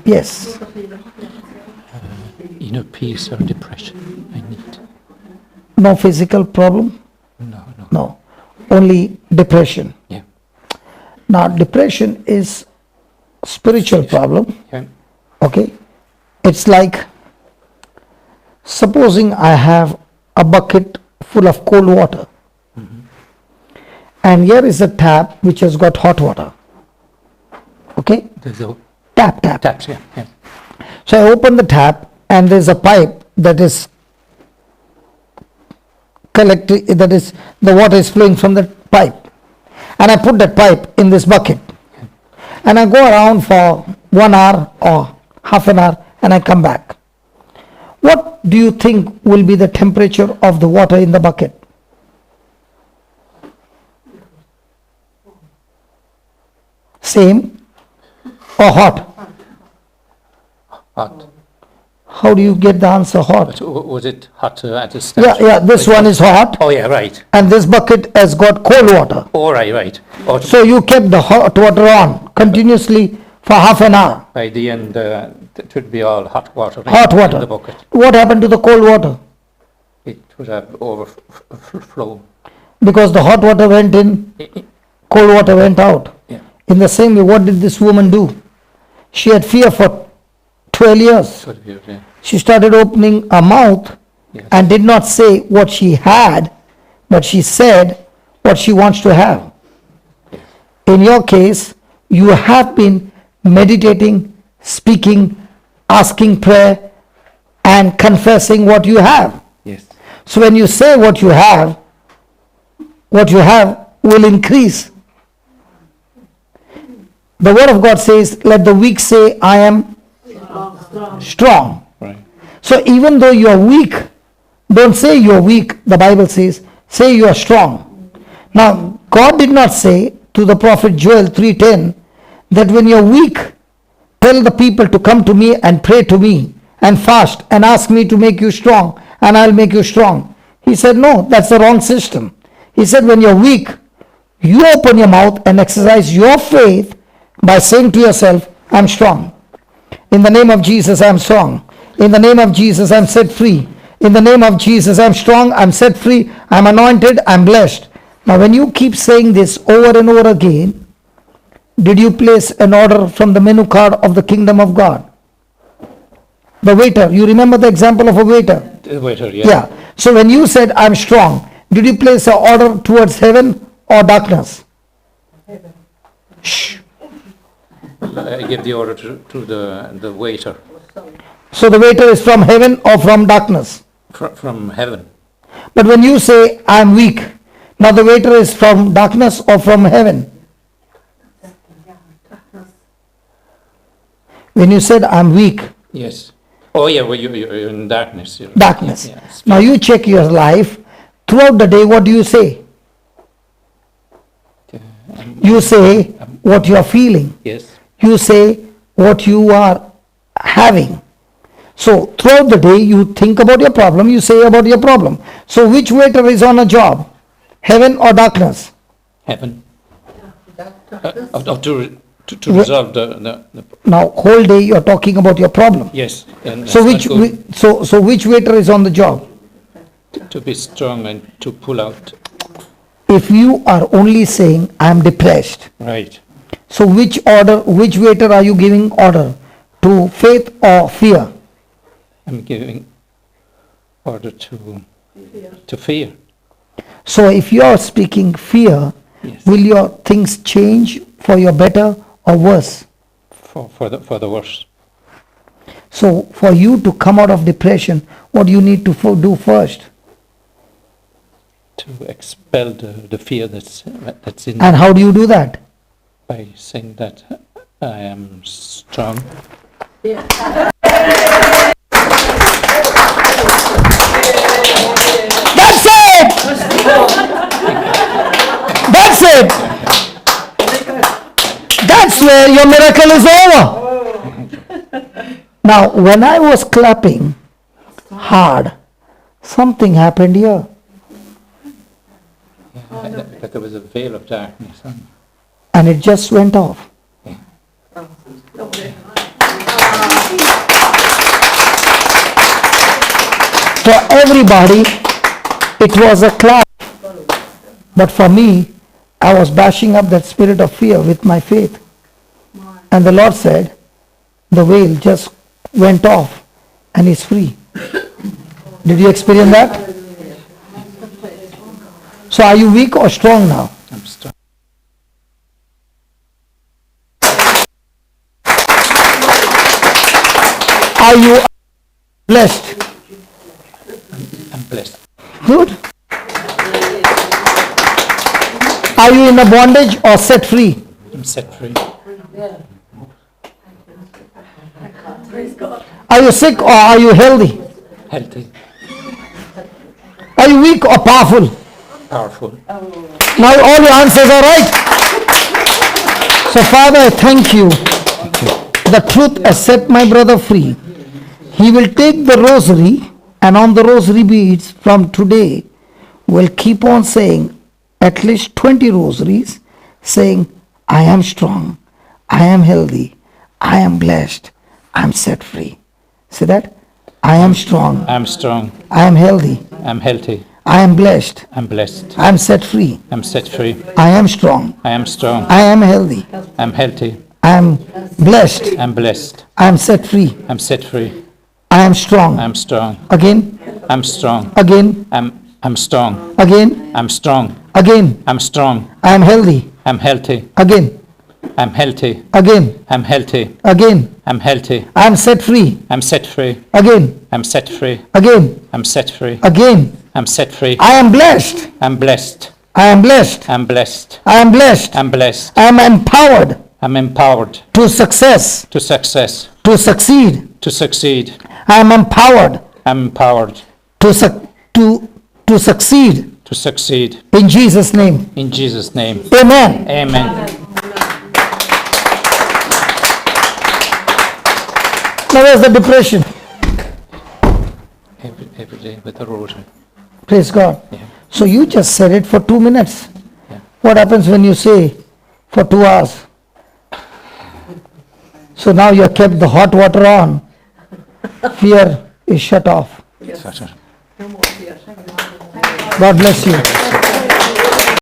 Yes. Inner peace or depression I need. No physical problem? No. No. Only depression. Yeah. Now, depression is spiritual problem. Yeah. Okay? It's like, supposing I have a bucket full of cold water, and here is a tap which has got hot water. Okay? There's a Tap. taps, yeah. So I open the tap and there's a pipe that is collecting, that is, the water is flowing from the pipe. And I put that pipe in this bucket. And I go around for 1 hour or half an hour and I come back. What do you think will be the temperature of the water in the bucket? Same or hot? Hot. How do you get the answer hot? But was it hot at the start? Yeah, this one is hot Oh, yeah, right. and this bucket has got cold water. Oh, right. Oh, So you kept the hot water on continuously for half an hour. by the end, it would be all hot water. Hot in water. the bucket. What happened to the cold water? It would have overflow. Because the hot water went in, cold water went out. Yeah. In the same way, what did this woman do? She had fear for 12 years. Could be, yeah. She started opening her mouth Yes. and did not say what she had, but she said what she wants to have. In your case, you have been meditating, speaking, asking prayer, and confessing what you have. Yes. So when you say what you have will increase. The word of God says, let the weak say, I am strong. Right. So even though you are weak, don't say you are weak. The Bible says, say you are strong. Now, God did not say to the prophet Joel 3:10 that when you are weak, tell the people to come to me and pray to me and fast and ask me to make you strong and I'll make you strong. He said, no, that's the wrong system. He said, when you're weak, you open your mouth and exercise your faith by saying to yourself, I'm strong. In the name of Jesus, I'm strong. In the name of Jesus, I'm set free. In the name of Jesus, I'm strong, I'm set free, I'm anointed, I'm blessed. Now, when you keep saying this over and over again, did you place an order from the menu card of the kingdom of God? The waiter, you remember the example of a waiter? The waiter, yeah. Yeah. So when you said, I'm strong, did you place an order towards heaven or darkness? Shh. I gave the order to the waiter So the waiter is from heaven or from darkness? from heaven. But when you say, I'm weak, now the waiter is from darkness or from heaven? When you said, I'm weak, Yes. Oh, yeah, well, you're in darkness. darkness. Yes. Now you check your life. Throughout the day, what do you say? You say what you are feeling. Yes. You say what you are having. So throughout the day, you think about your problem, you say about your problem. So which waiter is on a job? Heaven or darkness? Heaven. To resolve the Now whole day you are talking about your problem. yes. And So that's which not good. so which waiter is on the job? To be strong and to pull out. If you are only saying I am depressed, Right. so which waiter are you giving order to, faith or fear? I'm giving order to fear. So if you are speaking fear, Yes. will your things change for your better or worse? For the worse. So for you to come out of depression, what do you need to do first? To expel the fear that's in And how do you do that? by saying that I am strong. That's it! That's it! That's where your miracle is over. Now, when I was clapping hard, something happened here. But there was a veil of darkness on. And it just went off. For everybody, it was a cloud. But for me, I was bashing up that spirit of fear with my faith. And the Lord said, the veil just went off and is free. Did you experience that? So are you weak or strong now? I'm strong. Are you blessed? I'm blessed. Good. Are you in a bondage or set free? I'm set free. Are you sick or are you healthy? Healthy. Are you weak or powerful? Powerful. Now all your answers are right. So Father, I thank you. The truth has set my brother free. He will take the rosary, and on the rosary beads from today will keep on saying at least 20 rosaries, saying, I am strong, I am healthy, I am blessed, I am set free. See that? I am strong, I'm strong. I am healthy, I'm healthy. I am blessed, I'm blessed. I am set free, I'm set free. I am strong, I am strong. I am healthy, I'm healthy. I am blessed, I'm blessed. I am set free, I'm set free. I am strong. I'm strong. Again, I'm strong. again, I'm strong. again, I'm strong. again, I'm strong. I am healthy. I'm healthy. Again, I'm healthy. again, I'm healthy. again, I'm healthy. I am set free. I'm set free. Again, I'm set free. again, I'm set free. again, I'm set free. I am blessed. I'm blessed. I am blessed. I'm blessed. I am blessed. I'm blessed. I am empowered I'm empowered to success, to success, to succeed. to succeed. I am empowered I'm empowered to succeed to succeed. in Jesus' name. In Jesus' name. Amen. Amen. Now where's the depression? Every day with a rosary. Praise God. Yeah. So you just said it for 2 minutes. Yeah. What happens when you say for 2 hours? So now you have kept the hot water on. Fear is shut off. God bless you.